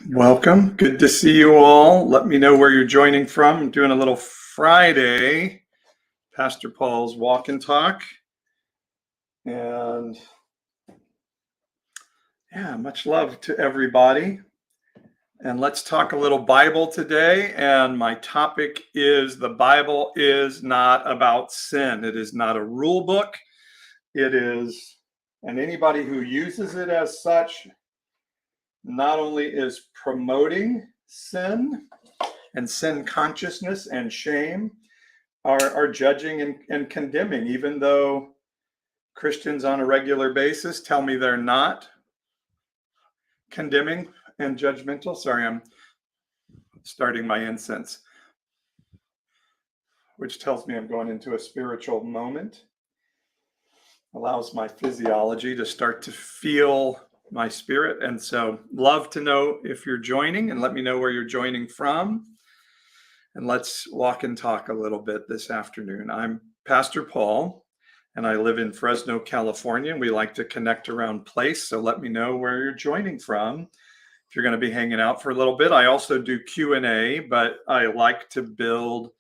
Welcome. Good to see you all. Let me know where you're joining from. I'm doing a little Friday Pastor Paul's walk and talk. And yeah, much love to everybody. And let's talk a little Bible today. And my topic is the Bible is not about sin. It is not a rule book. It is, and anybody who uses it as such not only is promoting sin and sin consciousness and shame, are judging and condemning, even though Christians on a regular basis tell me they're not condemning and judgmental. Sorry, I'm starting my incense, which tells me I'm going into a spiritual moment. Allows my physiology to start to feel my spirit. And so love to know if you're joining, and let me know where you're joining from. And let's walk and talk a little bit this afternoon. I'm Pastor Paul, and I live in Fresno, California. We like to connect around place, so let me know where you're joining from. If you're going to be hanging out for a little bit, I also do Q&A, but I like to build,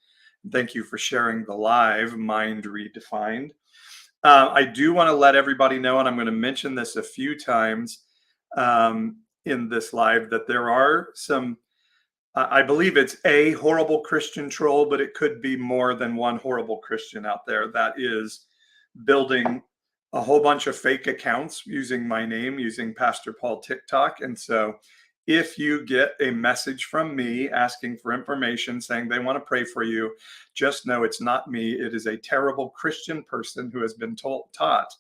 thank you for sharing the live, Mind Redefined. I do want to let everybody know, and I'm going to mention this a few times in this live, that there are some, I believe it's a horrible Christian troll, but it could be more than one horrible Christian out there that is building a whole bunch of fake accounts using my name, using Pastor Paul TikTok. And so if you get a message from me asking for information, saying they want to pray for you, just know it's not me. It is a terrible Christian person who has been taught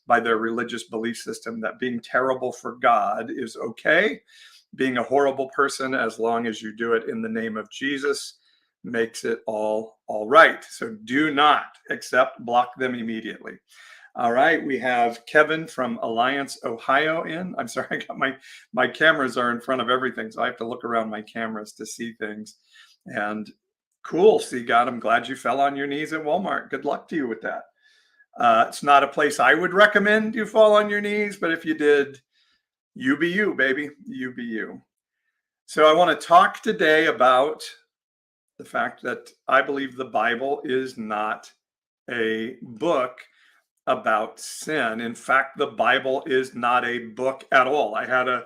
by their religious belief system that being terrible for God is okay. Being a horrible person, as long as you do it in the name of Jesus, makes it all right. So do not accept, block them immediately. All right, we have Kevin from Alliance, Ohio in. I'm sorry, I got my cameras are in front of everything, so I have to look around my cameras to see things. And cool, see, God, I'm glad you fell on your knees at Walmart. Good luck to you with that. It's not a place I would recommend you fall on your knees, but if you did, you be you, baby. You be you. So I want to talk today about the fact that I believe the Bible is not a book about sin. In fact, the Bible is not a book at all. I had a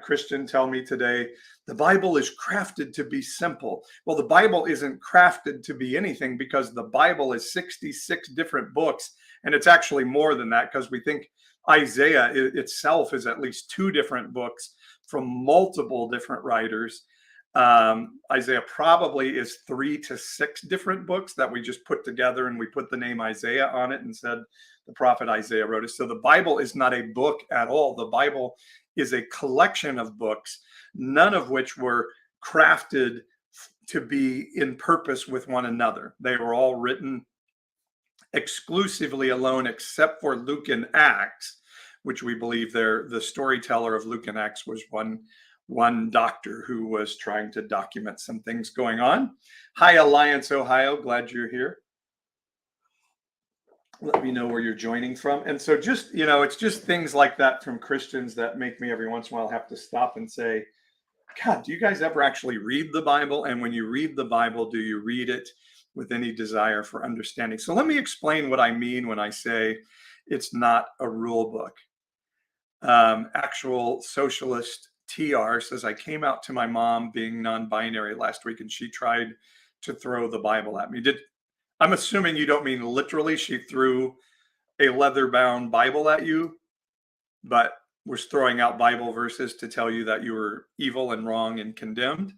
Christian tell me today, the Bible is crafted to be simple. Well, the Bible isn't crafted to be anything, because the Bible is 66 different books. And it's actually more than that, because we think Isaiah itself is at least 2 different books from multiple different writers. Isaiah probably is 3 to 6 different books that we just put together, and we put the name Isaiah on it and said the prophet Isaiah wrote it. So the Bible is not a book at all. The Bible is a collection of books, none of which were crafted to be in purpose with one another. They were all written exclusively alone, except for Luke and Acts, which we believe the storyteller of Luke and Acts was one doctor who was trying to document some things going on. Hi, Alliance, Ohio. Glad you're here. Let me know where you're joining from. And so just, it's just things like that from Christians that make me every once in a while have to stop and say, God, do you guys ever actually read the Bible? And when you read the Bible, do you read it with any desire for understanding? So let me explain what I mean when I say it's not a rule book. Actual socialist TR says, I came out to my mom being non-binary last week, and she tried to throw the Bible at me. I'm assuming you don't mean literally she threw a leather-bound Bible at you, but was throwing out Bible verses to tell you that you were evil and wrong and condemned,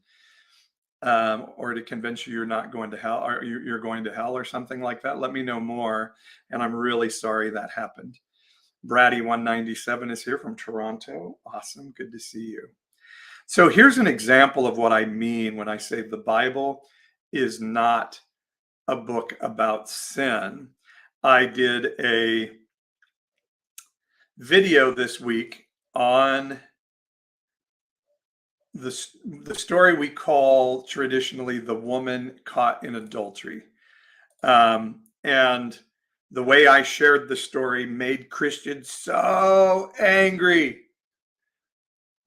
or to convince you you're not going to hell, or you're going to hell or something like that. Let me know more, and I'm really sorry that happened. Brady 197 is here from Toronto. Awesome. Good to see you. So here's an example of what I mean when I say the Bible is not a book about sin. I did a video this week on the story we call traditionally the woman caught in adultery. And the way I shared the story made Christians so angry.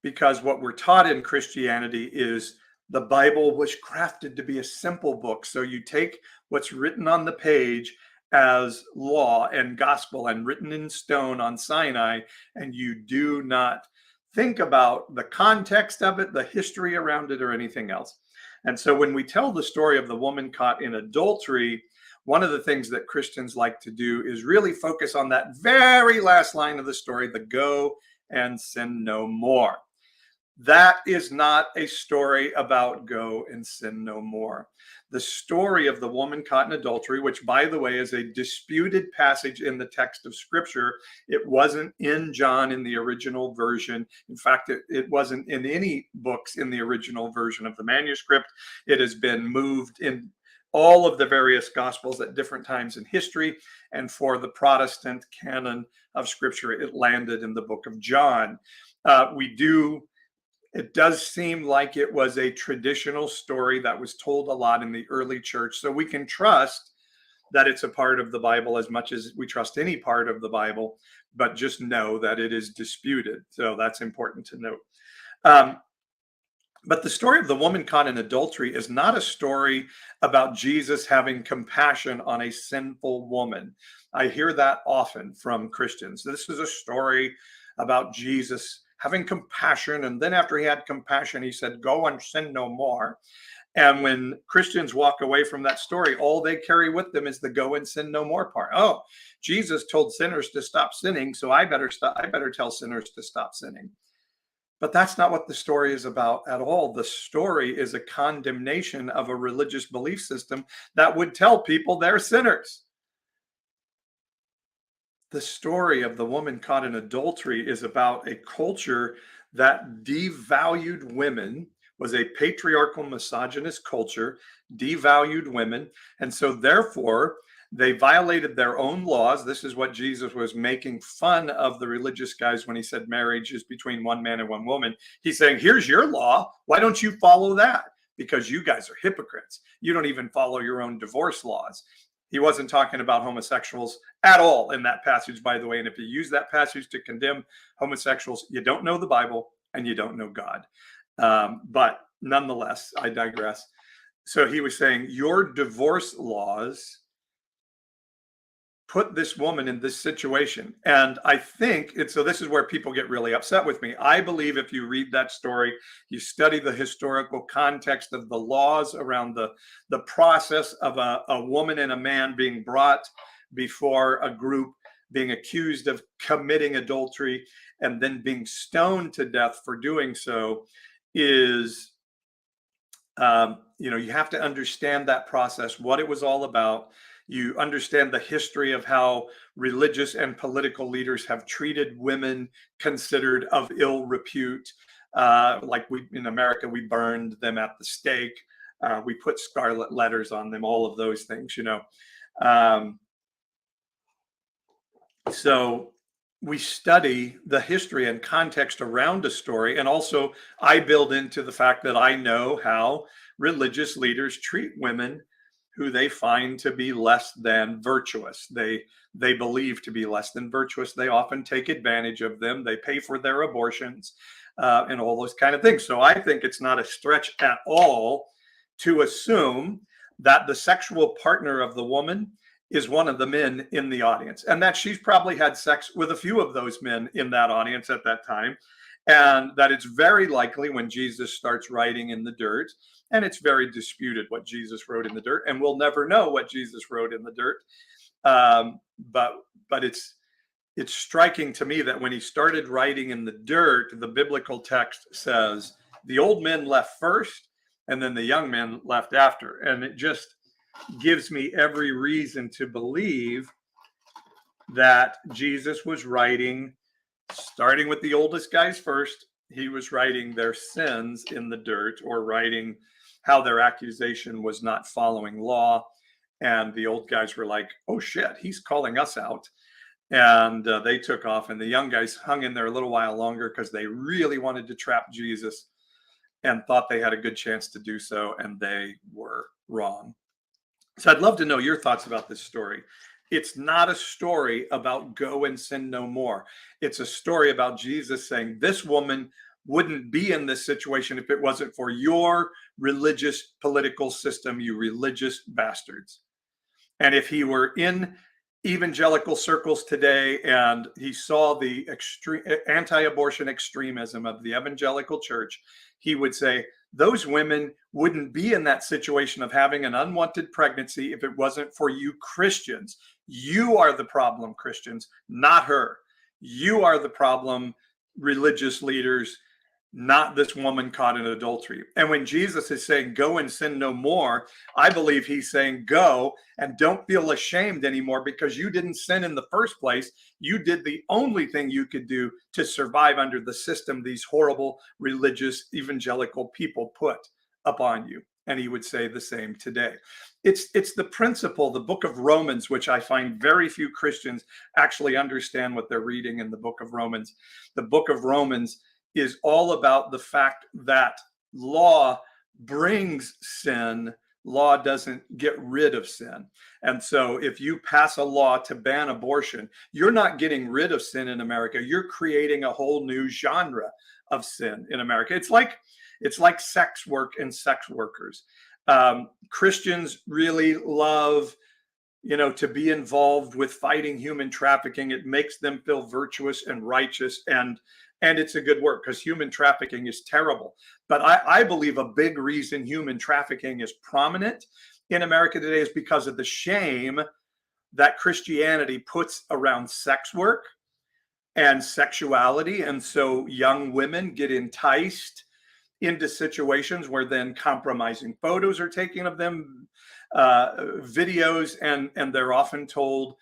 because what we're taught in Christianity is the Bible was crafted to be a simple book. So you take what's written on the page as law and gospel and written in stone on Sinai, and you do not think about the context of it, the history around it, or anything else. And so when we tell the story of the woman caught in adultery, one of the things that Christians like to do is really focus on that very last line of the story, the go and sin no more. That is not a story about go and sin no more. The story of the woman caught in adultery, which, by the way, is a disputed passage in the text of Scripture. It wasn't in John in the original version. In fact, it wasn't in any books in the original version of the manuscript. It has been moved in all of the various Gospels at different times in history. And for the Protestant canon of Scripture, it landed in the book of John. It does seem like it was a traditional story that was told a lot in the early church. So we can trust that it's a part of the Bible as much as we trust any part of the Bible, but just know that it is disputed. So that's important to note. But the story of the woman caught in adultery is not a story about Jesus having compassion on a sinful woman. I hear that often from Christians. This is a story about Jesus having compassion, and then after he had compassion, he said, go and sin no more. And when Christians walk away from that story, all they carry with them is the go and sin no more part. Oh, Jesus told sinners to stop sinning, so I better tell sinners to stop sinning. But that's not what the story is about at all. The story is a condemnation of a religious belief system that would tell people they're sinners. The story of the woman caught in adultery is about a culture that devalued women, was a patriarchal, misogynist culture, devalued women. And so therefore, they violated their own laws. This is what Jesus was making fun of the religious guys when he said marriage is between one man and one woman. He's saying, here's your law. Why don't you follow that? Because you guys are hypocrites. You don't even follow your own divorce laws. He wasn't talking about homosexuals at all in that passage, by the way. And if you use that passage to condemn homosexuals, you don't know the Bible and you don't know God. But nonetheless, I digress. So he was saying your divorce laws put this woman in this situation. And I think so this is where people get really upset with me. I believe if you read that story, you study the historical context of the laws around the process of a woman and a man being brought before a group, being accused of committing adultery, and then being stoned to death for doing so is, you have to understand that process, what it was all about. You understand the history of how religious and political leaders have treated women considered of ill repute. Like in America, we burned them at the stake. We put scarlet letters on them, all of those things, So we study the history and context around a story. And also I build into the fact that I know how religious leaders treat women who they find to be less than virtuous. They believe to be less than virtuous. They often take advantage of them. They pay for their abortions and all those kind of things. So I think it's not a stretch at all to assume that the sexual partner of the woman is one of the men in the audience, and that she's probably had sex with a few of those men in that audience at that time. And that it's very likely when Jesus starts writing in the dirt, and it's very disputed what Jesus wrote in the dirt, and we'll never know what Jesus wrote in the dirt. But it's striking to me that when he started writing in the dirt, the biblical text says the old men left first, and then the young men left after. And it just gives me every reason to believe that Jesus was writing, starting with the oldest guys first. He was writing their sins in the dirt, or writing how their accusation was not following law. And the old guys were like, oh shit, he's calling us out. And they took off, and the young guys hung in there a little while longer because they really wanted to trap Jesus and thought they had a good chance to do so, and they were wrong. So I'd love to know your thoughts about this story. It's not a story about go and sin no more. It's a story about Jesus saying, this woman wouldn't be in this situation if it wasn't for your religious political system, you religious bastards. And if he were in evangelical circles today and he saw the extreme anti-abortion extremism of the evangelical church, he would say those women wouldn't be in that situation of having an unwanted pregnancy if it wasn't for you Christians. You are the problem, Christians, not her. You are the problem, religious leaders, not this woman caught in adultery. And when Jesus is saying, go and sin no more, I believe he's saying, go and don't feel ashamed anymore because you didn't sin in the first place. You did the only thing you could do to survive under the system these horrible religious evangelical people put upon you. And he would say the same today. It's the principle, the book of Romans, which I find very few Christians actually understand what they're reading in the book of Romans. The book of Romans is all about the fact that law brings sin. Law doesn't get rid of sin. And so if you pass a law to ban abortion, you're not getting rid of sin in America. You're creating a whole new genre of sin in America. It's like sex work and sex workers. Christians really love, to be involved with fighting human trafficking. It makes them feel virtuous and righteous, and it's a good work because human trafficking is terrible. But I believe a big reason human trafficking is prominent in America today is because of the shame that Christianity puts around sex work and sexuality. And so young women get enticed into situations where then compromising photos are taken of them, videos, and they're often told,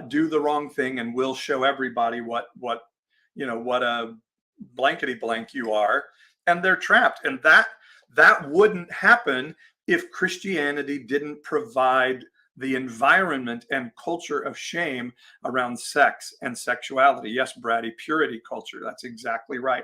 do the wrong thing and we'll show everybody what a blankety blank you are, and they're trapped. And that wouldn't happen if Christianity didn't provide the environment and culture of shame around sex and sexuality. Yes, Bratty, purity culture. That's exactly right.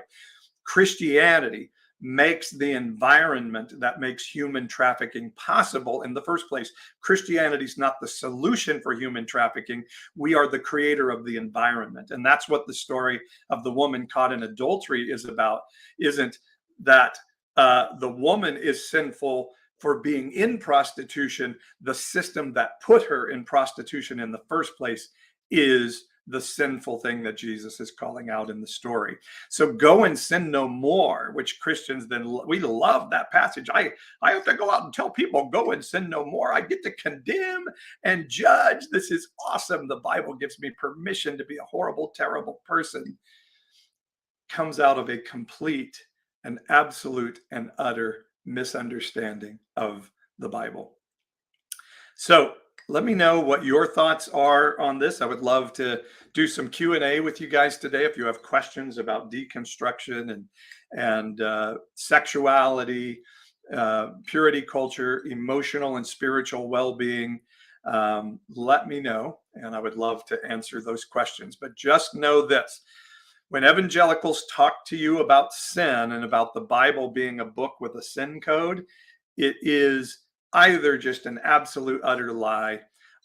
Christianity makes the environment that makes human trafficking possible in the first place. Christianity is not the solution for human trafficking. We are the creator of the environment. And that's what the story of the woman caught in adultery is about. Isn't that the woman is sinful for being in prostitution. The system that put her in prostitution in the first place is the sinful thing that Jesus is calling out in the story. So go and sin no more, which Christians we love that passage. I have to go out and tell people, go and sin no more. I get to condemn and judge. This is awesome. The Bible gives me permission to be a horrible, terrible person. Comes out of a complete and absolute and utter misunderstanding of the Bible. So let me know what your thoughts are on this. I would love to do some Q&A with you guys today. If you have questions about deconstruction and sexuality, purity culture, emotional and spiritual well-being, let me know, and I would love to answer those questions. But just know this: when evangelicals talk to you about sin and about the Bible being a book with a sin code, it is either just an absolute utter lie,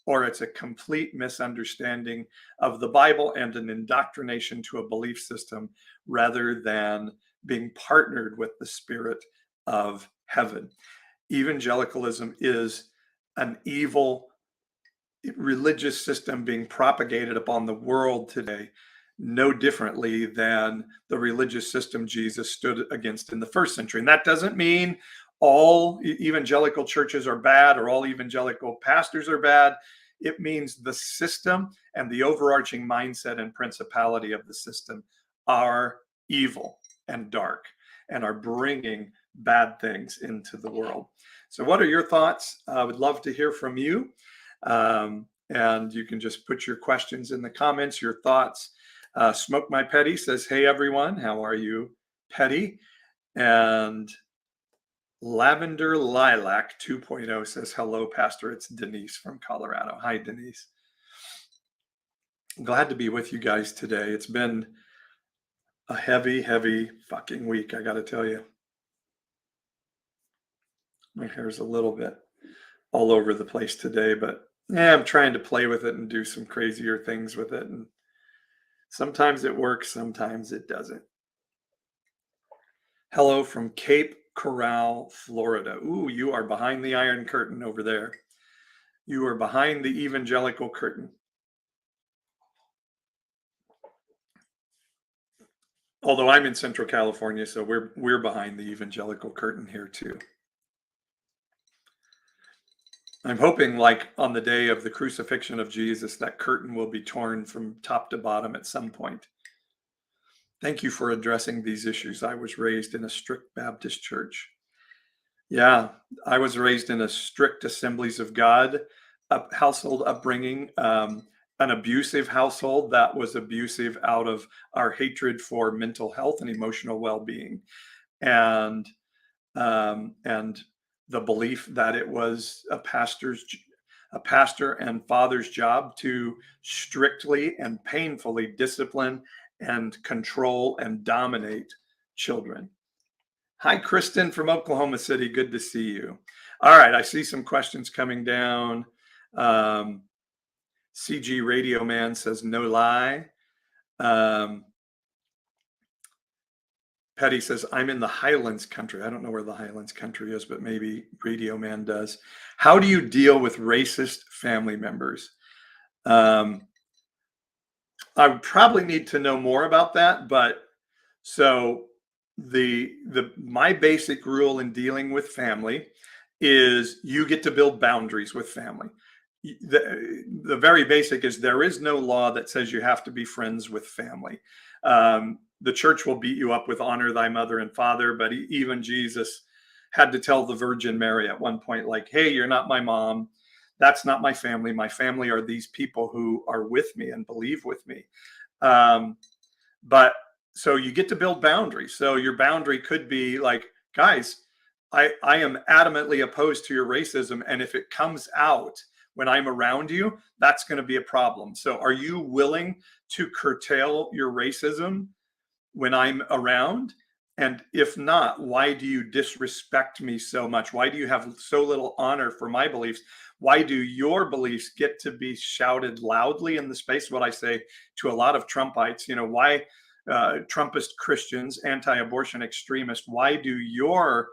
or it's a complete misunderstanding of the Bible and an indoctrination to a belief system rather than being partnered with the Spirit of heaven. Evangelicalism is an evil religious system being propagated upon the world today, no differently than the religious system Jesus stood against in the first century. And that doesn't mean all evangelical churches are bad or all evangelical pastors are bad. It means the system and the overarching mindset and principality of the system are evil and dark and are bringing bad things into the world. So what are your thoughts? I would love to hear from you. And you can just put your questions in the comments, your thoughts. Smoke My Petty says, hey, everyone, how are you, Petty? And Lavender Lilac 2.0 says, hello, Pastor. It's Denise from Colorado. Hi, Denise. Glad to be with you guys today. It's been a heavy, heavy fucking week, I got to tell you. My hair's a little bit all over the place today, but I'm trying to play with it and do some crazier things with it. And sometimes it works, sometimes it doesn't. Hello from Cape Coral, Florida. Ooh, you are behind the Iron Curtain over there. You are behind the evangelical curtain. Although I'm in Central California, so we're behind the evangelical curtain here too. I'm hoping, like on the day of the crucifixion of Jesus, that curtain will be torn from top to bottom at some point. Thank you for addressing these issues. I was raised in a strict Baptist church. Yeah, I was raised in a strict Assemblies of God household upbringing, an abusive household that was abusive out of our hatred for mental health and emotional well-being, and and the belief that it was a pastor and father's job to strictly and painfully discipline and control and dominate children. Hi, Kristen from Oklahoma City. Good to see you. All right, I see some questions coming down. CG Radio Man says no lie. Petty says, I'm in the Highlands country. I don't know where the Highlands country is, but maybe Radio Man does. How do you deal with racist family members? I would probably need to know more about that, but so my basic rule in dealing with family is you get to build boundaries with family. The very basic is there is no law that says you have to be friends with family. The church will beat you up with honor thy mother and father, but even Jesus had to tell the Virgin Mary at one point, like, hey, you're not my mom. That's not my family. My family are these people who are with me and believe with me. But so you get to build boundaries. So your boundary could be like, guys, I am adamantly opposed to your racism. And if it comes out when I'm around you, that's going to be a problem. So are you willing to curtail your racism when I'm around? And if not, why do you disrespect me so much? Why do you have so little honor for my beliefs? Why do your beliefs get to be shouted loudly in the space? What I say to a lot of Trumpites, why Trumpist Christians, anti-abortion extremists, why do your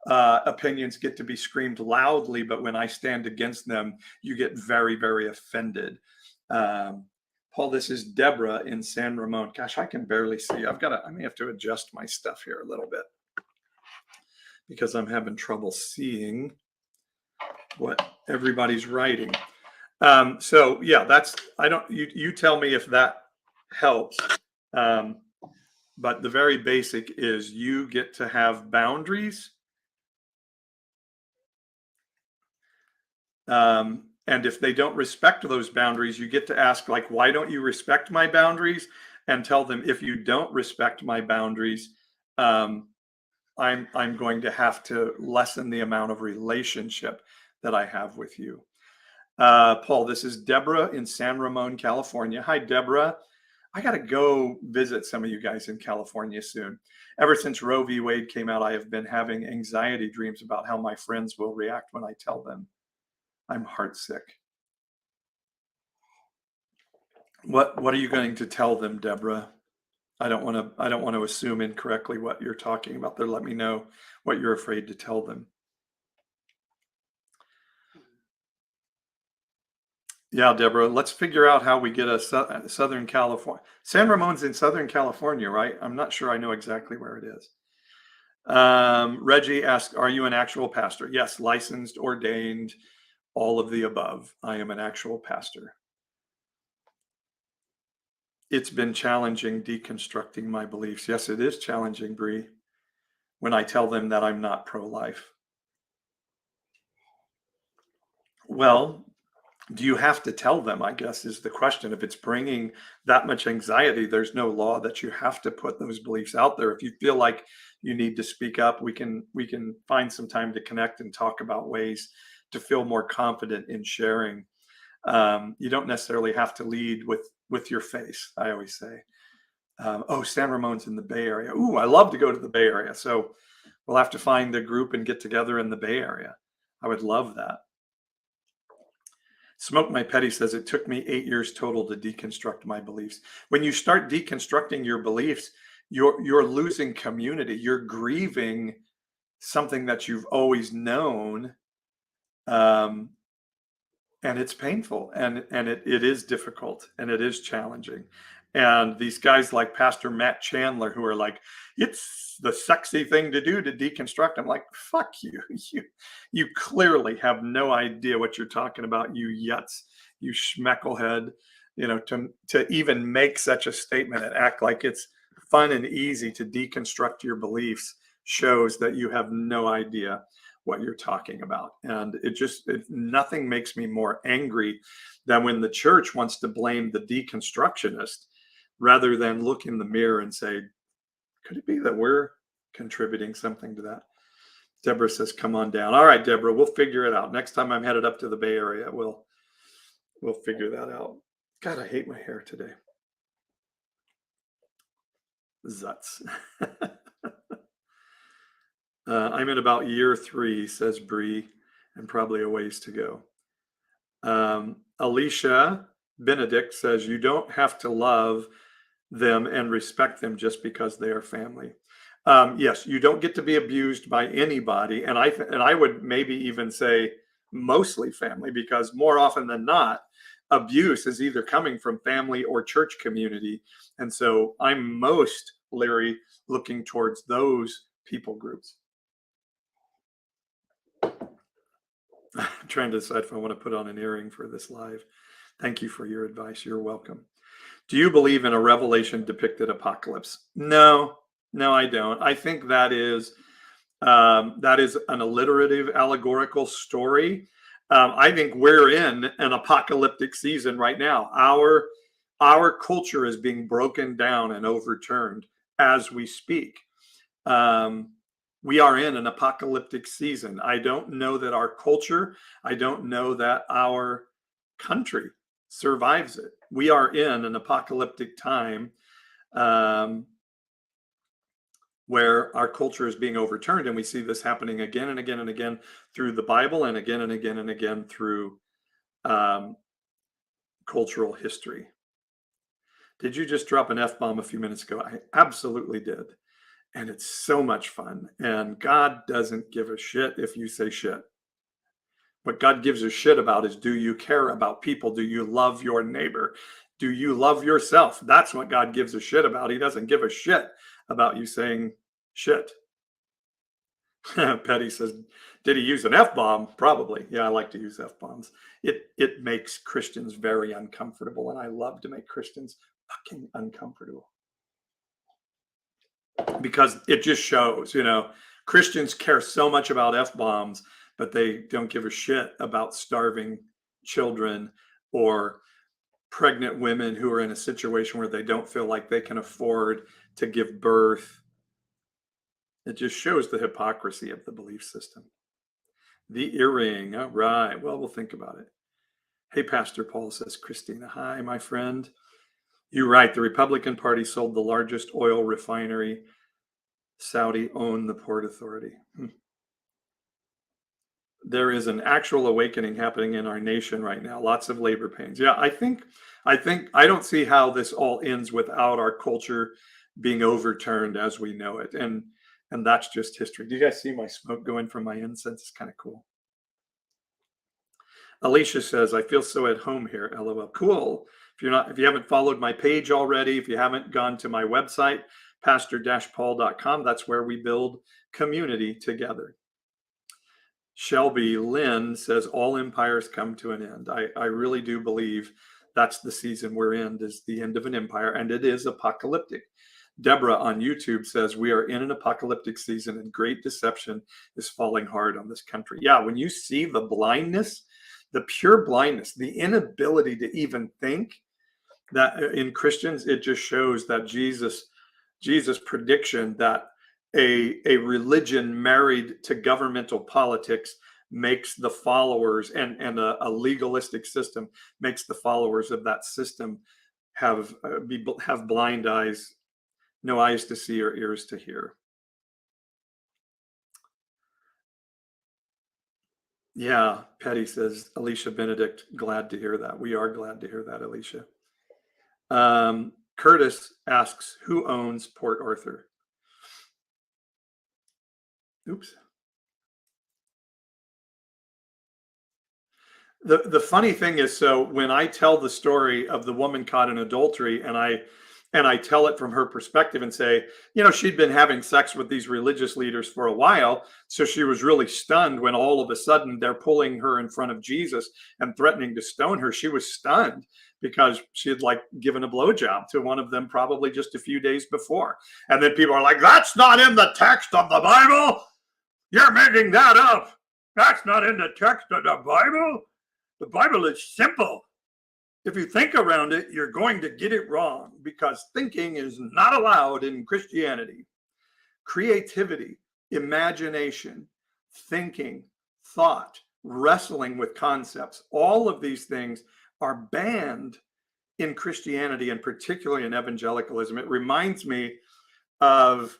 opinions get to be screamed loudly, but when I stand against them, you get very, very offended? Paul, this is Deborah in San Ramon. Gosh, I can barely see. I may have to adjust my stuff here a little bit because I'm having trouble seeing what everybody's writing. So yeah, you tell me if that helps. But the very basic is you get to have boundaries. And if they don't respect those boundaries, you get to ask, like, why don't you respect my boundaries? And tell them, if you don't respect my boundaries, I'm going to have to lessen the amount of relationship that I have with you. Paul, this is Deborah in San Ramon, California. Hi, Deborah. I got to go visit some of you guys in California soon. Ever since Roe v. Wade came out, I have been having anxiety dreams about how my friends will react when I tell them I'm heartsick. What are you going to tell them, Deborah? I don't want to assume incorrectly what you're talking about there. Let me know what you're afraid to tell them. Yeah, Deborah, let's figure out how we get a Southern California. San Ramon's in Southern California, right? I'm not sure I know exactly where it is. Reggie asks, are you an actual pastor? Yes, licensed, ordained, all of the above. I am an actual pastor. It's been challenging deconstructing my beliefs. Yes, it is challenging, Bree, when I tell them that I'm not pro-life. Well, do you have to tell them, I guess, is the question. If it's bringing that much anxiety, there's no law that you have to put those beliefs out there. If you feel like you need to speak up, we can find some time to connect and talk about ways to feel more confident in sharing. You don't necessarily have to lead with your face, I always say. San Ramon's in the Bay Area. Ooh, I love to go to the Bay Area. So we'll have to find a group and get together in the Bay Area. I would love that. Smoke My Petty says, it took me 8 years total to deconstruct my beliefs. When you start deconstructing your beliefs, you're losing community. You're grieving something that you've always known. Um, and it's painful, and it is difficult, and it is challenging. And these guys like Pastor Matt Chandler, who are like, it's the sexy thing to do to deconstruct. I'm like, fuck you. You clearly have no idea what you're talking about, you yuts, you schmecklehead. To even make such a statement and act like it's fun and easy to deconstruct your beliefs shows that you have no idea what you're talking about. And nothing makes me more angry than when the church wants to blame the deconstructionist rather than look in the mirror and say, could it be that we're contributing something to that? Deborah says, come on down. All right, Deborah, we'll figure it out. Next time I'm headed up to the Bay Area, we'll figure that out. God, I hate my hair today. Zuts. I'm in about year 3, says Bree, and probably a ways to go. Alicia Benedict says, you don't have to love them and respect them just because they are family. Yes, you don't get to be abused by anybody. And I would maybe even say mostly family, because more often than not, abuse is either coming from family or church community. And so I'm most leery looking towards those people groups. I'm trying to decide if I want to put on an earring for this live. Thank you for your advice. You're welcome. Do you believe in a revelation depicted apocalypse? No, I don't. I think that is an alliterative, allegorical story. I think we're in an apocalyptic season right now. Our culture is being broken down and overturned as we speak. We are in an apocalyptic season. I don't know that our culture, I don't know that our country survives it. We are in an apocalyptic time where our culture is being overturned, and we see this happening again and again and again through the Bible, and again and again and again through cultural history. Did you just drop an F-bomb a few minutes ago? I absolutely did. And it's so much fun. And God doesn't give a shit if you say shit. What God gives a shit about is, do you care about people? Do you love your neighbor? Do you love yourself? That's what God gives a shit about. He doesn't give a shit about you saying shit. Petty says, did he use an F-bomb? Probably. Yeah, I like to use F-bombs. It makes Christians very uncomfortable, and I love to make Christians fucking uncomfortable. Because it just shows, Christians care so much about F-bombs, but they don't give a shit about starving children or pregnant women who are in a situation where they don't feel like they can afford to give birth. It just shows the hypocrisy of the belief system. The earring. All right. Well, we'll think about it. Hey, Pastor Paul, says Christina. Hi, my friend. You're right. The Republican Party sold the largest oil refinery. Saudi owned the Port Authority. There is an actual awakening happening in our nation right now. Lots of labor pains. Yeah, I don't see how this all ends without our culture being overturned as we know it. And that's just history. Do you guys see my smoke going from my incense? It's kind of cool. Alicia says, I feel so at home here. LOL. Cool. If you haven't followed my page already, if you haven't gone to my website, pastor-paul.com, that's where we build community together. Shelby Lynn says, all empires come to an end. I really do believe that's the season we're in, is the end of an empire, and it is apocalyptic. Deborah on YouTube says, we are in an apocalyptic season and great deception is falling hard on this country. Yeah, when you see the blindness, the pure blindness, the inability to even think, that in Christians, it just shows that Jesus' prediction that a religion married to governmental politics makes the followers, and a legalistic system makes the followers of that system have blind eyes, no eyes to see or ears to hear. Yeah, Petty says, Alicia Benedict, glad to hear that. We are glad to hear that, Alicia. Curtis asks, who owns Port Arthur? Oops. The funny thing is, so when I tell the story of the woman caught in adultery, and I tell it from her perspective and say, she'd been having sex with these religious leaders for a while, so she was really stunned when all of a sudden they're pulling her in front of Jesus and threatening to stone her. She was stunned because she had like given a blowjob to one of them probably just a few days before. And then people are like, that's not in the text of the Bible. You're making that up. That's not in the text of the Bible. The Bible is simple. If you think around it, you're going to get it wrong because thinking is not allowed in Christianity. Creativity, imagination, thinking, thought, wrestling with concepts, all of these things are banned in Christianity, and particularly in evangelicalism. It reminds me of,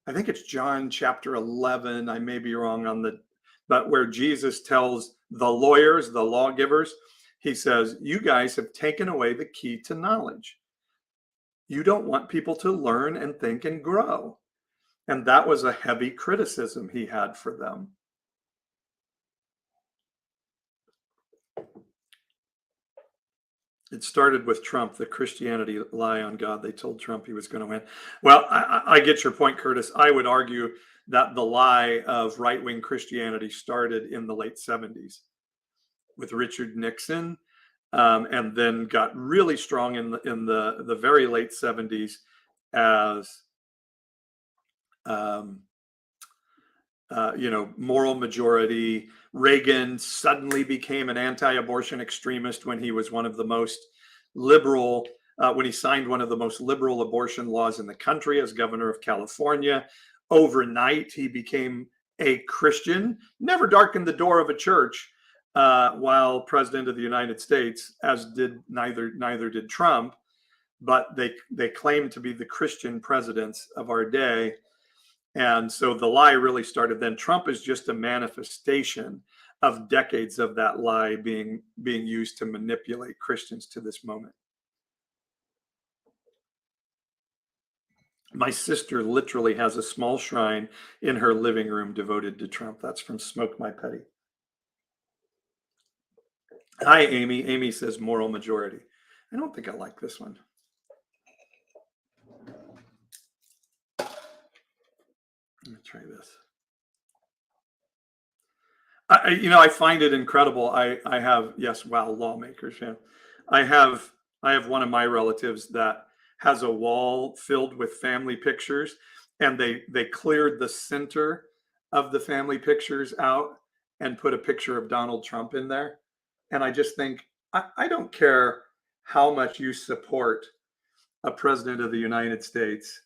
I think it's John chapter 11. I may be wrong on but where Jesus tells the lawyers, the lawgivers, he says, you guys have taken away the key to knowledge. You don't want people to learn and think and grow. And that was a heavy criticism he had for them. It started with Trump, the Christianity lie on God. They told Trump he was going to win. Well, I get your point, Curtis. I would argue that the lie of right-wing Christianity started in the late 70s with Richard Nixon, and then got really strong in the very late 70s as moral majority. Reagan suddenly became an anti-abortion extremist when he was one of the most liberal, when he signed one of the most liberal abortion laws in the country as governor of California. Overnight, he became a Christian, never darkened the door of a church while president of the United States, as did neither did Trump, but they claim to be the Christian presidents of our day. And so the lie really started then. Trump is just a manifestation of decades of that lie being used to manipulate Christians to this moment. My sister literally has a small shrine in her living room devoted to Trump. That's from Smoke My Petty. Hi, Amy. Amy says moral majority. I don't think I like this one. Let me try this. I find it incredible. I have, yes, wow, lawmakers. Yeah, I have one of my relatives that has a wall filled with family pictures, and they cleared the center of the family pictures out and put a picture of Donald Trump in there. And I just think, I don't care how much you support a president of the United States.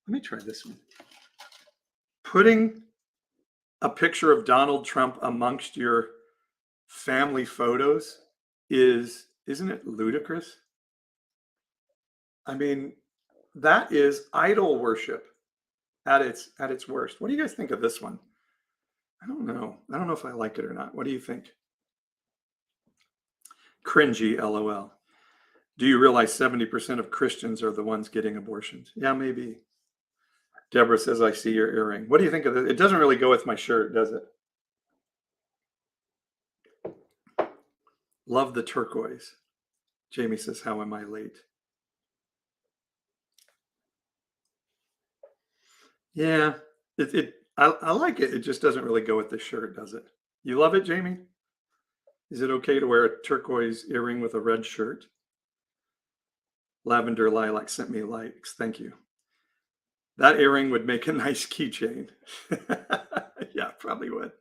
Let me try this one. Putting a picture of Donald Trump amongst your family photos isn't it ludicrous? I mean, that is idol worship at its worst. What do you guys think of this one? I don't know. I don't know if I like it or not. What do you think? Cringy, LOL. Do you realize 70% of Christians are the ones getting abortions? Yeah, maybe. Deborah says, I see your earring. What do you think of it? It doesn't really go with my shirt, does it? Love the turquoise. Jamie says, how am I late? Yeah, I like it. It just doesn't really go with the shirt, does it? You love it, Jamie? Is it okay to wear a turquoise earring with a red shirt? Lavender Lilac sent me likes. Thank you. That earring would make a nice keychain. Yeah, probably would.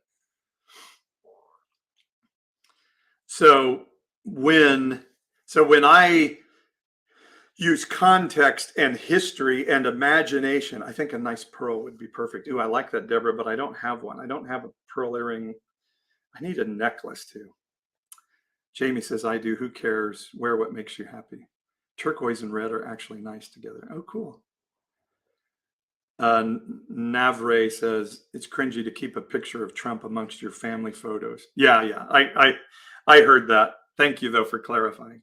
So when I use context and history and imagination, I think a nice pearl would be perfect. Ooh, I like that, Deborah, but I don't have one. I don't have a pearl earring. I need a necklace too. Jamie says, I do. Who cares? Wear what makes you happy. Turquoise and red are actually nice together. Oh, cool. Navre says, it's cringy to keep a picture of Trump amongst your family photos. Yeah. I heard that. Thank you, though, for clarifying.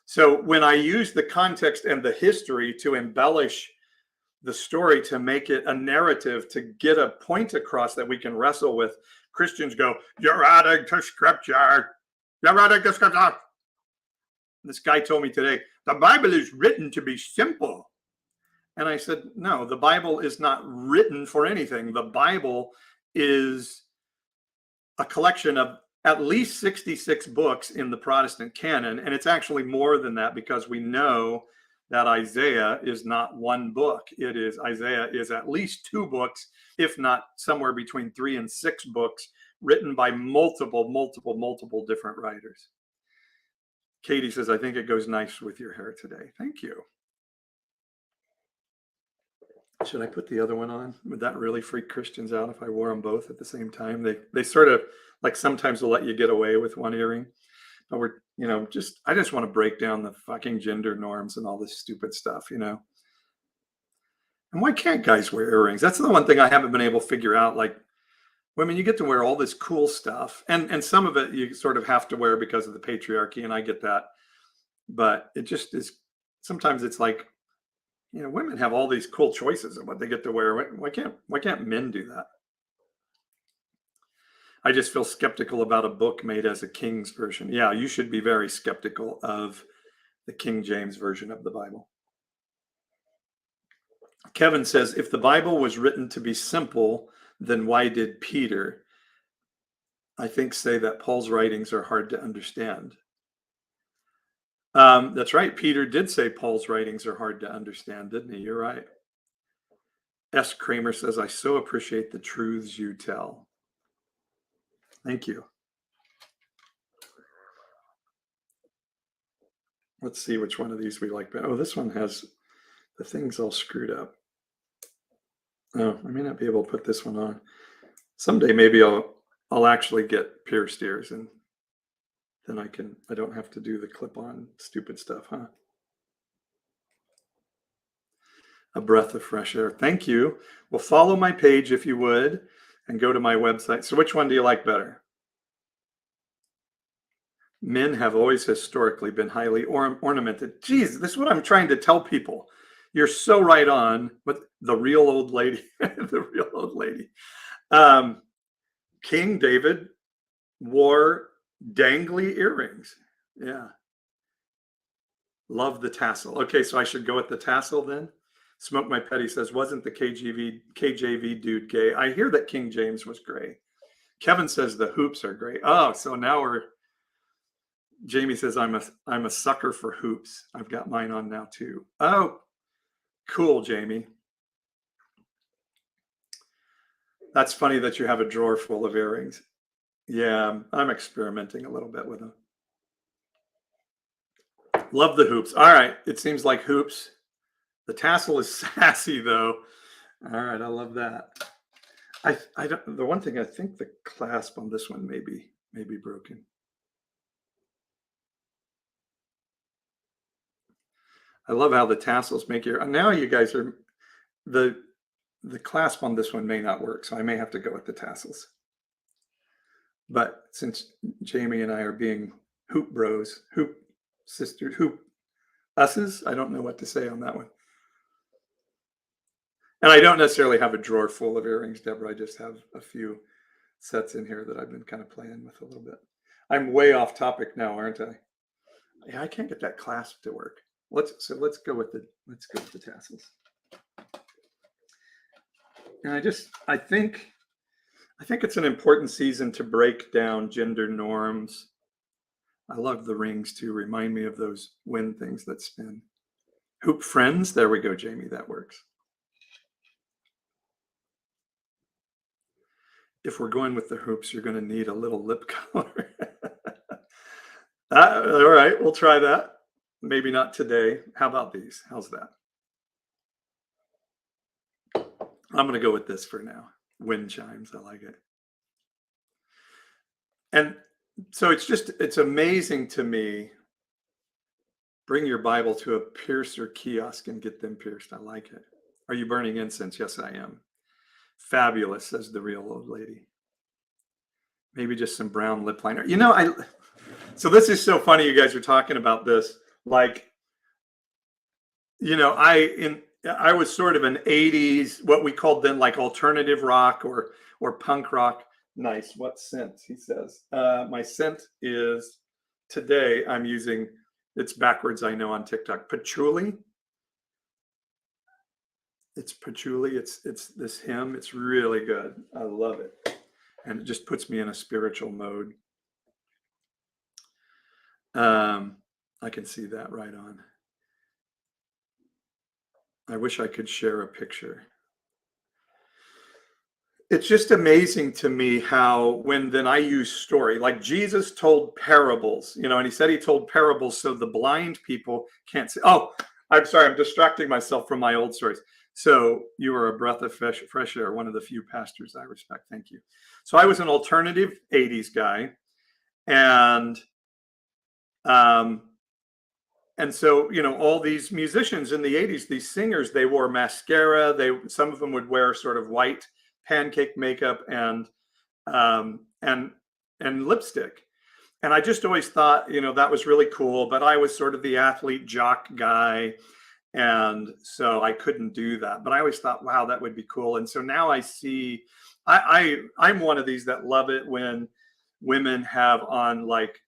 So when I use the context and the history to embellish the story, to make it a narrative, to get a point across that we can wrestle with, Christians go, "You're adding to scripture. You're adding to scripture." This guy told me today, "The Bible is written to be simple." And I said, no, the Bible is not written for anything. The Bible is a collection of at least 66 books in the Protestant canon. And it's actually more than that, because we know that Isaiah is not one book. Isaiah is at least 2 books, if not somewhere between 3 and 6 books, written by multiple different writers. Katie says, "I think it goes nice with your hair today." Thank you. Should I put the other one on? Would that really freak Christians out if I wore them both at the same time? They sort of, like, sometimes will let you get away with one earring. But I just want to break down the fucking gender norms and all this stupid stuff. And why can't guys wear earrings? That's the one thing I haven't been able to figure out. Like, women, you get to wear all this cool stuff, and some of it you sort of have to wear because of the patriarchy, and I get that. But it just is, sometimes it's like, women have all these cool choices of what they get to wear. Why can't men do that? I just feel skeptical about a book made as a King's version. Yeah, you should be very skeptical of the King James version of the Bible. Kevin says, if the Bible was written to be simple, then why did Peter, I think, say that Paul's writings are hard to understand? That's right. Peter did say Paul's writings are hard to understand, didn't he? You're right. S. Kramer says, I so appreciate the truths you tell. Thank you. Let's see which one of these we like better. Oh, this one has the things all screwed up. Oh, I may not be able to put this one on. Someday maybe I'll actually get pierced ears, and then I don't have to do the clip-on stupid stuff, huh? A breath of fresh air. Thank you. Well, follow my page if you would, and go to my website. So which one do you like better? Men have always historically been highly ornamented. Geez, this is what I'm trying to tell people. You're so right on with the real old lady. The real old lady. King David wore dangly earrings. Yeah. Love the tassel. Okay, so I should go with the tassel then? Smoke My Petty says, wasn't the KJV dude gay? I hear that King James was gray. Kevin says the hoops are gray. Oh, so now Jamie says, I'm a sucker for hoops. I've got mine on now too. Oh, cool, Jamie. That's funny that you have a drawer full of earrings. Yeah, I'm experimenting a little bit with them. Love the hoops. All right, it seems like hoops. The tassel is sassy though. All right, I love that. I don't. The one thing, I think the clasp on this one may be broken. I love how the tassels make your. Now you guys are the clasp on this one may not work, so I may have to go with the tassels. But since Jamie and I are being hoop bros, hoop sisters, hoop usses, I don't know what to say on that one. And I don't necessarily have a drawer full of earrings, Deborah. I just have a few sets in here that I've been kind of playing with a little bit. I'm way off topic now, aren't I? Yeah, I can't get that clasp to work. Let's go with the tassels. And I think it's an important season to break down gender norms. I love the rings too. Remind me of those wind things that spin. Hoop friends. There we go, Jamie. That works. If we're going with the hoops, you're going to need a little lip color. All right, we'll try that. Maybe not today. How about these? How's that? I'm going to go with this for now. Wind chimes. I like it. And so it's amazing to me. Bring your Bible to a piercer kiosk and get them pierced. I like it. Are you burning incense? Yes, I am. Fabulous, says the real old lady. Maybe just some brown lip liner. So this is so funny you guys are talking about this. Like, I was sort of an 80s, what we called then like alternative rock or punk rock. Nice. What scent? He says. My scent is today I'm using, it's backwards, I know, on TikTok. Patchouli. It's patchouli. It's this hymn. It's really good. I love it. And it just puts me in a spiritual mode. I can see that right on. I wish I could share a picture. It's just amazing to me how when then I use story, like Jesus told parables, and he said he told parables so the blind people can't see. Oh, I'm sorry, I'm distracting myself from my old stories. So you were a breath of fresh air, one of the few pastors I respect. Thank you. So I was an alternative 80s guy. And um, and so, all these musicians in the 80s, these singers, they wore mascara. Some of them would wear sort of white pancake makeup um, and and lipstick. And I just always thought, that was really cool. But I was sort of the athlete jock guy, and so I couldn't do that. But I always thought, wow, that would be cool. And so now I see, I'm one of these that love it when women have on like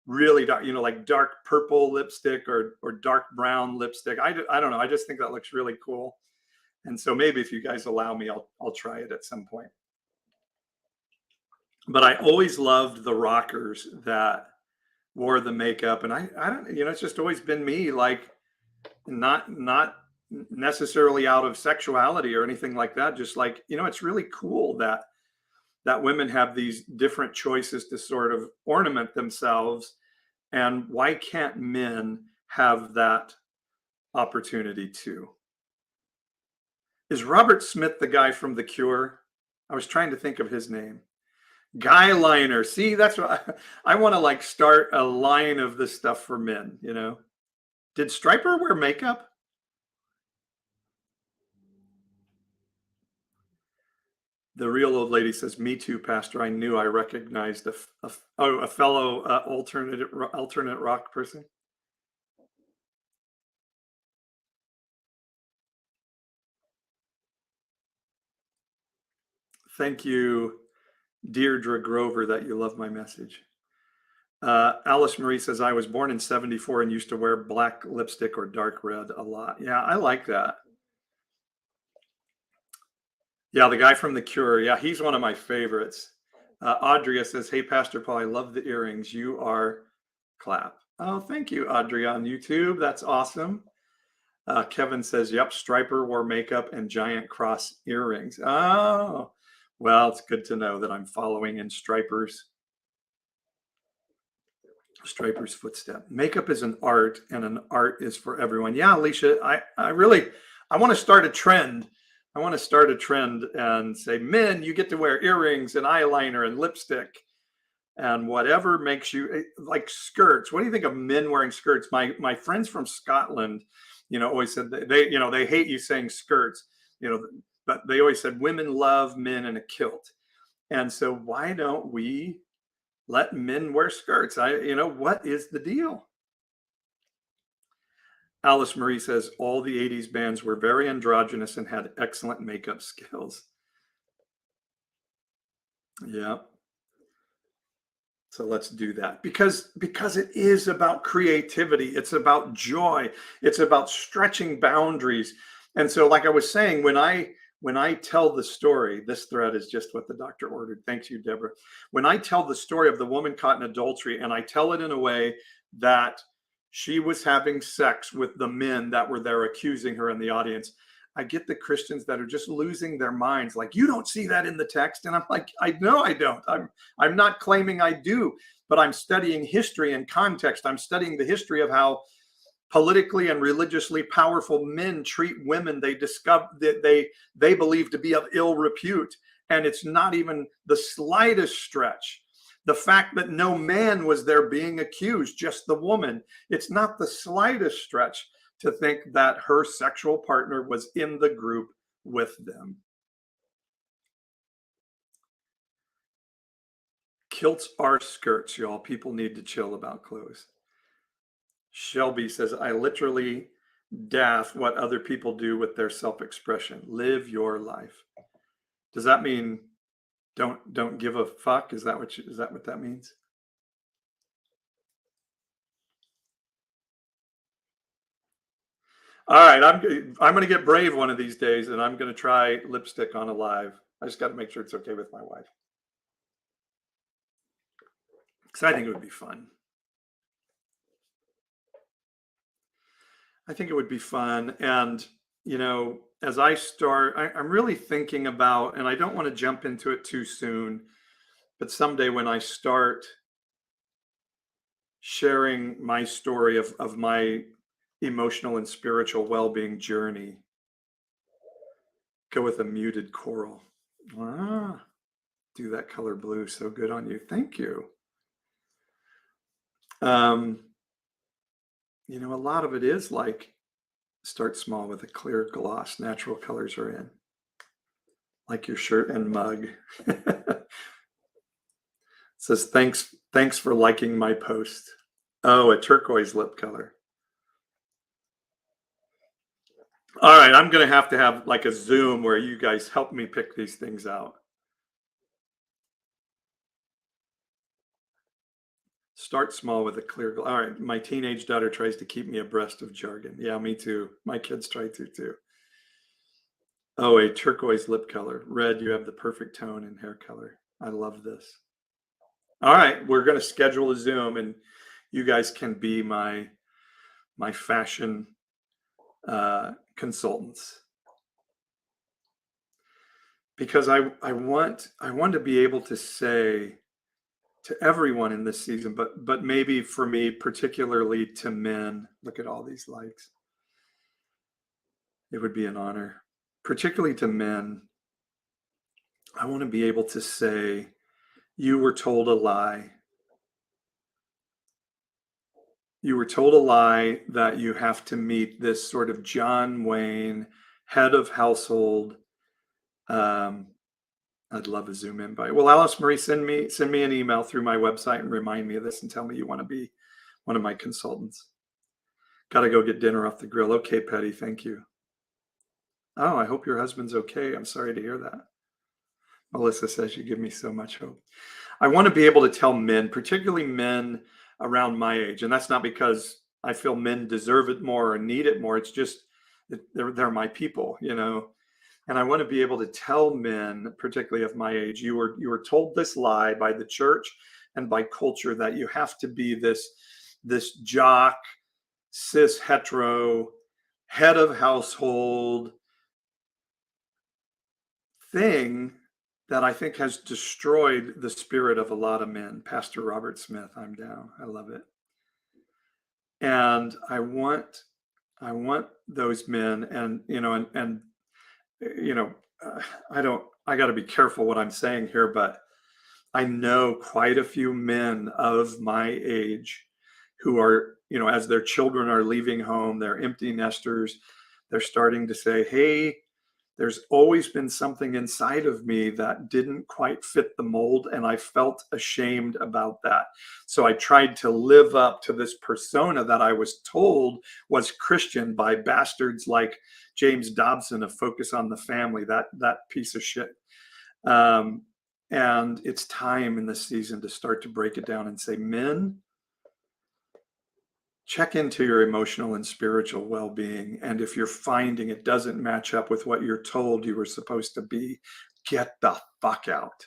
really dark, like dark purple lipstick or dark brown lipstick. I don't know. I just think that looks really cool. And so maybe if you guys allow me, I'll try it at some point. But I always loved the rockers that wore the makeup, and I don't, it's just always been me, like not necessarily out of sexuality or anything like that. Just like, it's really cool that women have these different choices to sort of ornament themselves, and why can't men have that opportunity too? Is Robert Smith the guy from The Cure? I was trying to think of his name. Guy liner. See, that's what I want to like start a line of this stuff for men. Did Striper wear makeup? The real old lady says, "Me too, Pastor. I knew I recognized a fellow alternate rock person." Thank you, Deirdre Grover, that you love my message. Alice Marie says, "I was born in '74 and used to wear black lipstick or dark red a lot." Yeah, I like that. Yeah, the guy from The Cure. Yeah, he's one of my favorites. Audria says, "Hey, Pastor Paul, I love the earrings. You are clap." Oh, thank you, Audria on YouTube. That's awesome. Kevin says, "Yep, Striper wore makeup and giant cross earrings." Oh, well, it's good to know that I'm following in Striper's footstep. Makeup is an art, and an art is for everyone. Yeah, Alicia, I want to start a trend. I want to start a trend and say, men, you get to wear earrings and eyeliner and lipstick and whatever makes you like skirts. What do you think of men wearing skirts? My friends from Scotland, always said they hate you saying skirts, but they always said women love men in a kilt. And so why don't we let men wear skirts? What is the deal? Alice Marie says all the 80s bands were very androgynous and had excellent makeup skills. Yeah. So let's do that because it is about creativity. It's about joy. It's about stretching boundaries. And so, like I was saying, when I tell the story, this thread is just what the doctor ordered. Thanks you, Deborah. When I tell the story of the woman caught in adultery, and I tell it in a way that she was having sex with the men that were there accusing her in the audience, I get the Christians that are just losing their minds. Like, you don't see that in the text. And I'm like, I know I don't. I'm not claiming I do, but I'm studying history and context. I'm studying the history of how politically and religiously powerful men treat women they discover that they believe to be of ill repute. And it's not even the slightest stretch. The fact that no man was there being accused, just the woman, it's not the slightest stretch to think that her sexual partner was in the group with them. Kilts are skirts, y'all. People need to chill about clothes. Shelby says, I literally daft what other people do with their self-expression. Live your life. Does that mean don't give a fuck? Is that what that means? All right, I'm gonna get brave one of these days, and I'm gonna try lipstick on a live. I just got to make sure it's okay with my wife, because I think it would be fun. I think it would be fun, and as I start, I'm really thinking about, and I don't want to jump into it too soon, but someday when I start sharing my story of my emotional and spiritual well-being journey, go with a muted coral. Ah, do that color blue. So good on you. Thank you. Um, a lot of it is like start small with a clear gloss. Natural colors are in, like your shirt and mug. Says thanks for liking my post. Oh, a turquoise lip color. All right, I'm gonna have to have like a Zoom where you guys help me pick these things out. Start small with a clear glow. All right, my teenage daughter tries to keep me abreast of jargon. Yeah, me too. My kids try to too. Oh, a turquoise lip color. Red, you have the perfect tone and hair color. I love this. All right, we're gonna schedule a Zoom, and you guys can be my fashion consultants, because I want to be able to say to everyone in this season, but maybe for me particularly to men. Look at all these likes. It would be an honor, particularly to men. I want to be able to say, you were told a lie. You were told a lie that you have to meet this sort of John Wayne head of household. Um, I'd love a Zoom invite. Well, Alice Marie, send me an email through my website and remind me of this and tell me you want to be one of my consultants. Got to go get dinner off the grill. Okay, Petty, thank you. Oh, I hope your husband's okay. I'm sorry to hear that. Melissa says you give me so much hope. I want to be able to tell men, particularly men around my age, and that's not because I feel men deserve it more or need it more. It's just they're my people, And I want to be able to tell men, particularly of my age, you were told this lie by the church and by culture that you have to be this jock, cis hetero, head of household thing that I think has destroyed the spirit of a lot of men. Pastor Robert Smith, I'm down. I love it. And I want those men, and I got to be careful what I'm saying here, but I know quite a few men of my age who are, as their children are leaving home, they're empty nesters, they're starting to say, hey, there's always been something inside of me that didn't quite fit the mold, and I felt ashamed about that. So I tried to live up to this persona that I was told was Christian by bastards like James Dobson of Focus on the Family, that piece of shit. And it's time in this season to start to break it down and say, men, check into your emotional and spiritual well-being. And if you're finding it doesn't match up with what you're told you were supposed to be, get the fuck out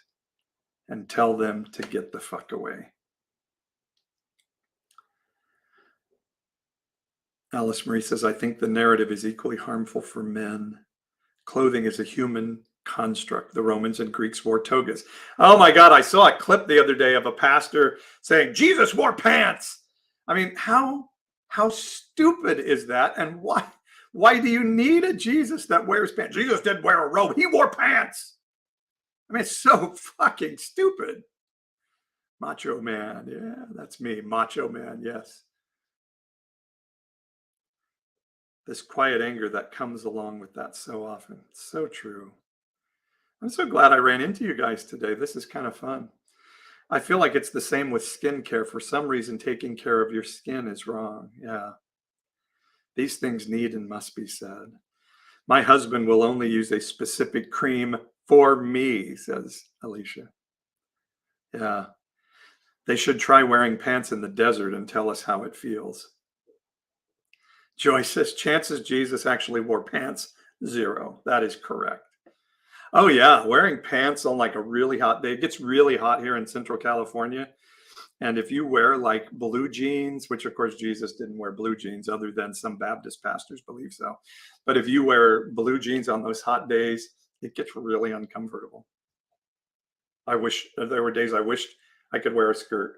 and tell them to get the fuck away. Alice Marie says, I think the narrative is equally harmful for men. Clothing is a human construct. The Romans and Greeks wore togas. Oh my God, I saw a clip the other day of a pastor saying, Jesus wore pants. I mean, how stupid is that? And why do you need a Jesus that wears pants? Jesus didn't wear a robe. He wore pants. I mean, it's so fucking stupid. Macho man. Yeah, that's me. Macho man. Yes. This quiet anger that comes along with that so often. It's so true. I'm so glad I ran into you guys today. This is kind of fun. I feel like it's the same with skincare. For some reason, taking care of your skin is wrong. Yeah. These things need and must be said. My husband will only use a specific cream for me, says Alicia. Yeah. They should try wearing pants in the desert and tell us how it feels. Joy says, chances Jesus actually wore pants, 0. That is correct. Oh, yeah. Wearing pants on like a really hot day. It gets really hot here in Central California. And if you wear like blue jeans, which of course Jesus didn't wear blue jeans other than some Baptist pastors believe so. But if you wear blue jeans on those hot days, it gets really uncomfortable. I wish there were days I wished I could wear a skirt.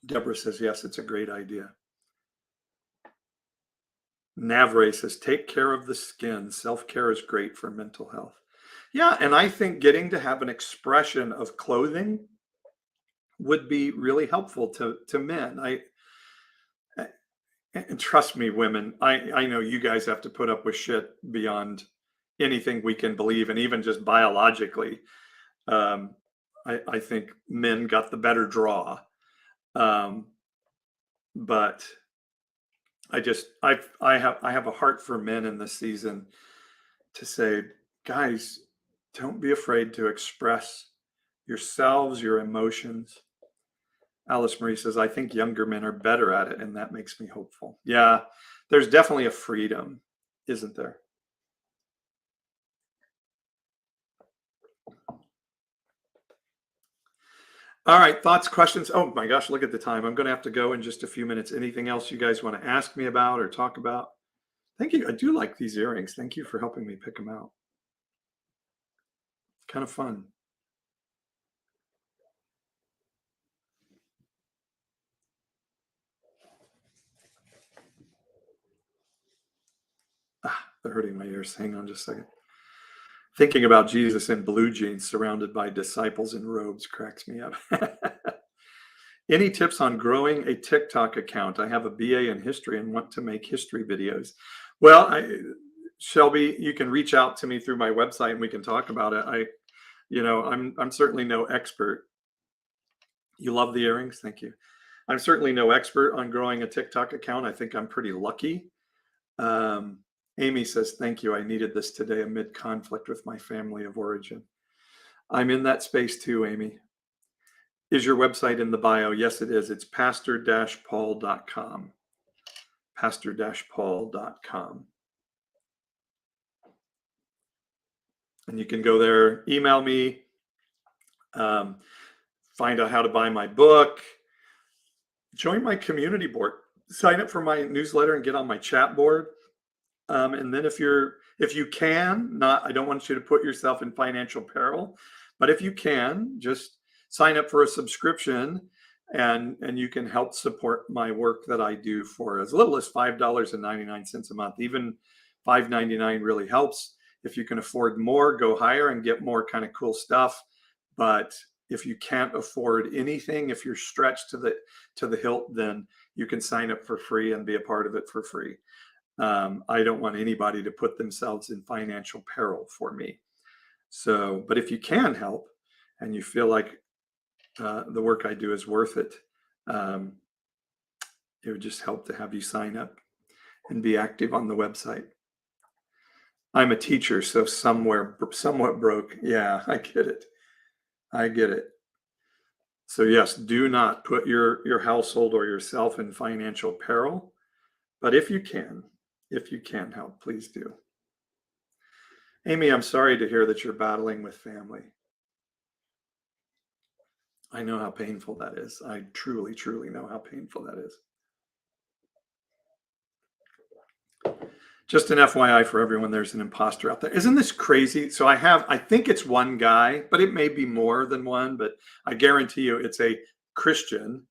Deborah says, yes, it's a great idea. Navray says, take care of the skin. Self-care is great for mental health. Yeah, and I think getting to have an expression of clothing would be really helpful to men. And trust me, women, I know you guys have to put up with shit beyond anything we can believe, and even just biologically. Um, I think men got the better draw. But I have a heart for men in this season to say, guys, don't be afraid to express yourselves, your emotions. Alice Marie says, I think younger men are better at it, and that makes me hopeful. Yeah, there's definitely a freedom, isn't there? All right, thoughts, questions? Oh my gosh, look at the time. I'm going to have to go in just a few minutes. Anything else you guys want to ask me about or talk about? Thank you. I do like these earrings. Thank you for helping me pick them out. Kind of fun. They're hurting my ears. Hang on just a second. Thinking about Jesus in blue jeans surrounded by disciples in robes cracks me up. Any tips on growing a TikTok account? I have a BA in history and want to make history videos. Well, Shelby, you can reach out to me through my website and we can talk about it. I'm certainly no expert. You love the earrings? Thank you. I'm certainly no expert on growing a TikTok account. I think I'm pretty lucky. Amy says, thank you. I needed this today amid conflict with my family of origin. I'm in that space too, Amy. Is your website in the bio? Yes, it is. It's pastor-paul.com. Pastor-paul.com. And you can go there, email me, find out how to buy my book, join my community board, sign up for my newsletter and get on my chat board. And then if you can, I don't want you to put yourself in financial peril, but if you can, just sign up for a subscription and you can help support my work that I do for as little as $5.99 a month. Even $5.99 really helps. If you can afford more, go higher and get more kind of cool stuff. But if you can't afford anything, if you're stretched to the hilt, then you can sign up for free and be a part of it for free. I don't want anybody to put themselves in financial peril for me. So, but if you can help and you feel like the work I do is worth it, it would just help to have you sign up and be active on the website. I'm a teacher, so somewhat broke. Yeah, I get it. I get it. So yes, do not put your household or yourself in financial peril. But if you can help, please do. Amy, I'm sorry to hear that you're battling with family. I know how painful that is. I truly, truly know how painful that is. Just an FYI for everyone, there's an imposter out there. Isn't this crazy? So I think it's one guy, but it may be more than one, but I guarantee you it's a Christian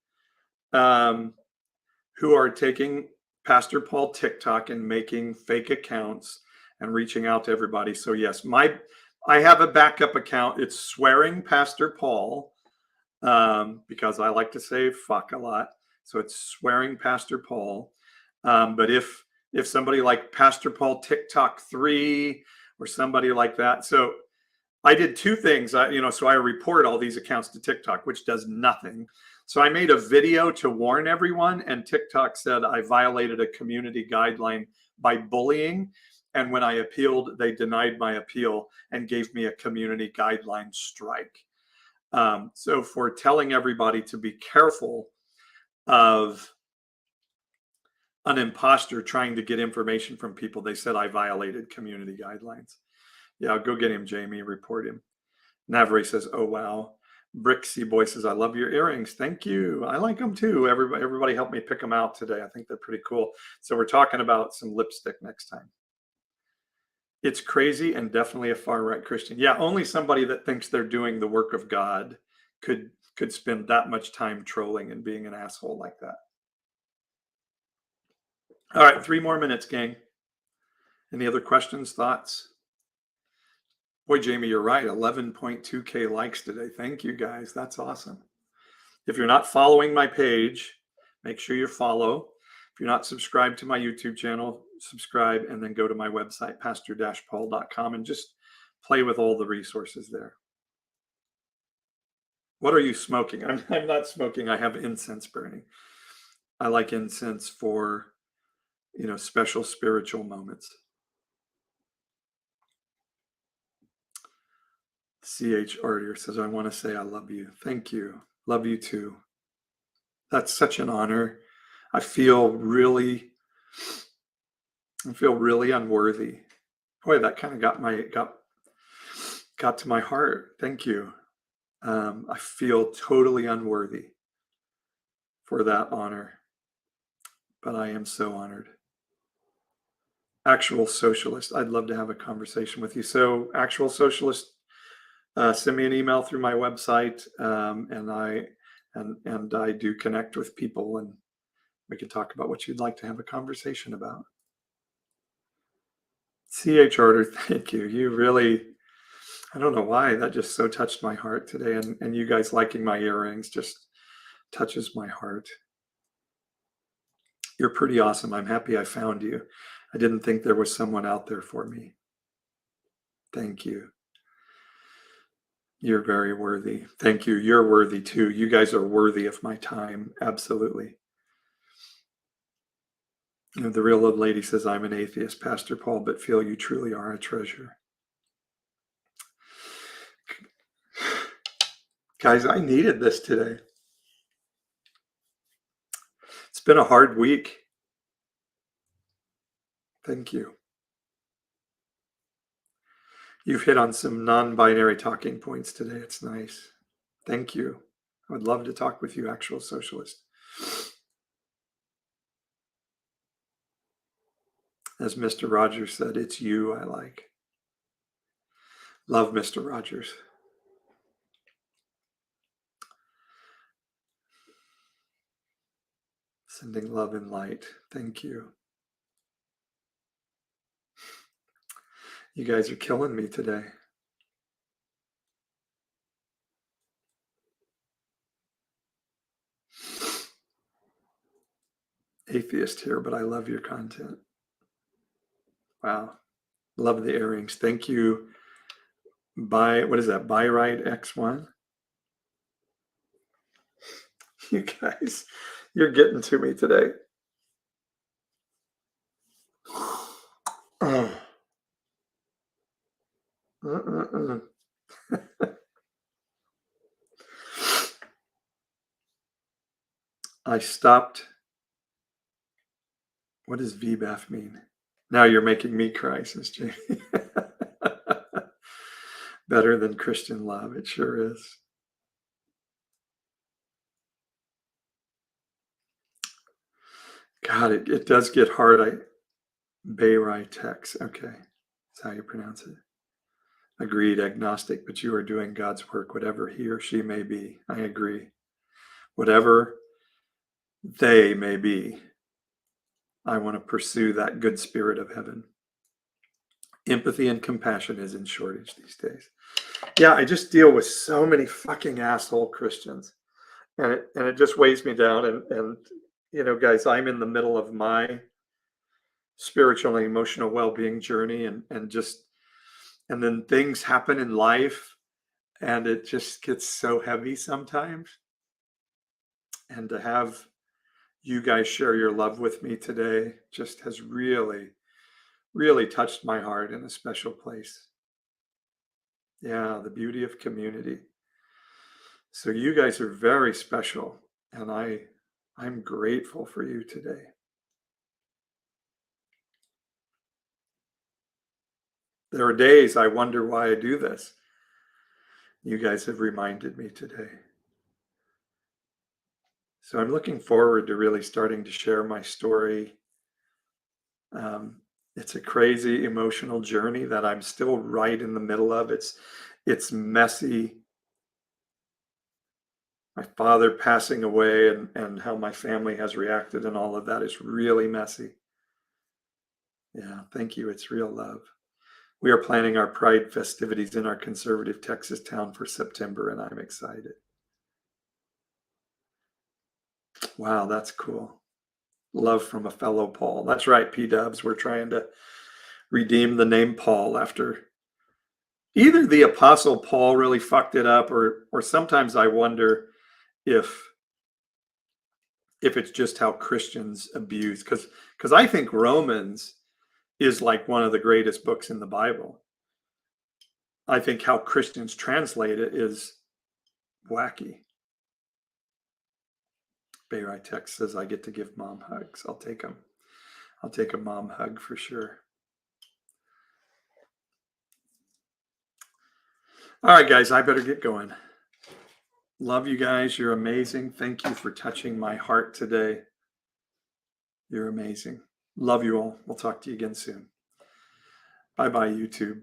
who are taking Pastor Paul TikTok and making fake accounts and reaching out to everybody. So yes, I have a backup account. It's swearing Pastor Paul because I like to say fuck a lot. So it's swearing Pastor Paul. But if somebody like Pastor Paul TikTok 3 or somebody like that, so I did two things. So I report all these accounts to TikTok, which does nothing. So I made a video to warn everyone, and TikTok said I violated a community guideline by bullying. And when I appealed, they denied my appeal and gave me a community guideline strike. So for telling everybody to be careful of an imposter trying to get information from people, they said I violated community guidelines. Yeah, go get him, Jamie. Report him. Navary says, "Oh wow." Brixie Boy says, "I love your earrings. Thank you. I like them too. Everybody helped me pick them out today. I think they're pretty cool." So we're talking about some lipstick next time. It's crazy and definitely a far right Christian. Yeah, only somebody that thinks they're doing the work of God could spend that much time trolling and being an asshole like that. All right, 3 more minutes, gang. Any other questions, thoughts? Boy, Jamie, you're right. 11.2K likes today. Thank you, guys. That's awesome. If you're not following my page, make sure you follow. If you're not subscribed to my YouTube channel, subscribe, and then go to my website, pastor-paul.com, and just play with all the resources there. What are you smoking? I'm not smoking. I have incense burning. I like incense for, special spiritual moments. C.H. Artier says, "I want to say I love you." Thank you. Love you too. That's such an honor. I feel really unworthy. Boy, that kind of got to my heart. Thank you. I feel totally unworthy for that honor, but I am so honored. Actual Socialist, I'd love to have a conversation with you. So, Actual Socialist, send me an email through my website, and I do connect with people, and we can talk about what you'd like to have a conversation about. C.H. Arter, thank you. You really, I don't know why, that just so touched my heart today. And you guys liking my earrings just touches my heart. You're pretty awesome. I'm happy I found you. I didn't think there was someone out there for me. Thank you. You're very worthy. Thank you. You're worthy too. You guys are worthy of my time. Absolutely. The real old lady says, "I'm an atheist, Pastor Paul, but feel you truly are a treasure." Guys, I needed this today. It's been a hard week. Thank you. You've hit on some non-binary talking points today. It's nice. Thank you. I would love to talk with you, Actual Socialist. As Mr. Rogers said, it's you I like. Love Mr. Rogers. Sending love and light. Thank you. You guys are killing me today. Atheist here, but I love your content. Wow. Love the earrings. Thank you. What is that? Buy Right X1. You guys, you're getting to me today. I stopped. What does VBAF mean? Now you're making me cry, says Jamie. Better than Christian love. It sure is. God, it does get hard. Bayrai Tex. Okay. That's how you pronounce it. Agreed, agnostic, but you are doing God's work, whatever he or she may be. I agree. Whatever they may be, I want to pursue that good spirit of heaven. Empathy and compassion is in shortage these days. Yeah, I just deal with so many fucking asshole Christians, and it just weighs me down. And guys, I'm in the middle of my spiritual and emotional well-being journey, and just And then things happen in life and it just gets so heavy sometimes. And to have you guys share your love with me today just has really, really touched my heart in a special place. Yeah, the beauty of community. So you guys are very special, and I'm grateful for you today. There are days I wonder why I do this. You guys have reminded me today. So I'm looking forward to really starting to share my story. Um, it's a crazy emotional journey that I'm still right in the middle of. It's messy. My father passing away and how my family has reacted and all of that is really messy. Yeah, thank you. It's real love. We are planning our Pride festivities in our conservative Texas town for September, and I'm excited. Wow, that's cool. Love from a fellow Paul. That's right, P-Dubs. We're trying to redeem the name Paul after either the Apostle Paul really fucked it up, or sometimes I wonder if it's just how Christians abuse, because I think Romans is like one of the greatest books in the Bible. I think how Christians translate it is wacky. Bayrai Text says I get to give mom hugs. I'll take them. I'll take a mom hug for sure. All right, guys, I better get going. Love you guys. You're amazing. Thank you for touching my heart today. You're amazing. Love you all. We'll talk to you again soon. Bye-bye, YouTube.